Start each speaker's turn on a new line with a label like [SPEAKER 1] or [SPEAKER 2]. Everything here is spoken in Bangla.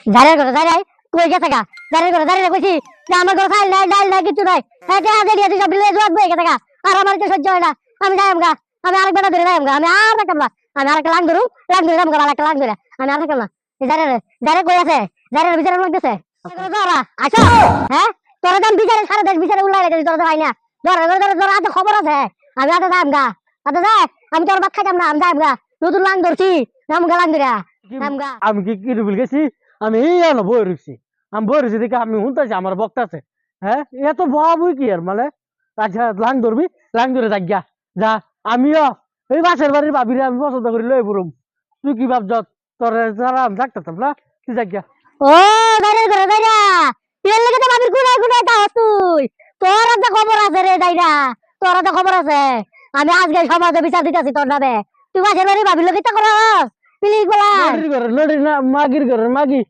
[SPEAKER 1] জারে করে জারে কই গেছে গা জারে করে জারে কইছি যে আমার ঘরে খাইল নাই ডাল নাই কিছু নাই এটা আগে দিয়ে তুই সব বিলে জোয়াত বই গেছে গা আর আমার তো সহ্য হয় না আমি যাইম গা আমি আরেক বেটা ধরে যাইম গা আমি আর রাখলাম না আমি আরেকটা লাং ধরু যাইম গা আরেকটা লাং ধরে আমি আর রাখলাম না জারে জারে কই আছে জারে বিচারে লাগতেছে ধরা আচ্ছা হ্যাঁ তোরা দাম বিচারে সারা দেশ বিচারে উল্লাই রেখেছি তোরা তো ভাই না ধরে ধরে ধরে আজ খবর আছে আমি আতে যাইম গা আতে যাই আমি তোর ভাত খাইতাম না আমি যাইম গা নতুন লাং ধরছি নাম গা লাং ধরে নাম গা
[SPEAKER 2] আমি কি রুবিল গেছি আমি এই আনো বই রইছি আমি বই রইছি দেখে আমি শুনতেছি আমার বক্তাছে হ্যাঁ এত ভাবুই কি আর মানে আচ্ছা লাং ধরবি লাং ধরে যাক গা যা আমিও এই বাসের বাড়ির ভাবিরে আমি পছন্দ করি লই পড়ুম তুই কি ভাবছ তোর যারা আমি থাকতাম না তুই যাক গা
[SPEAKER 1] ও দাইরা করে দাইরা তেল লাগে তো বাবির গুনাই গুনাই তা তুই তোর তো খবর আছে রে দাইরা তোর তো খবর আছে আমি আজকে সমাজে বিচার দিতেছি তোর নামে তুই বাসের বাড়ি ভাবির লোক কিতা করস প্লিজ বলা
[SPEAKER 2] নড়ির ঘরে নড়ি না মাগির ঘরে মাগি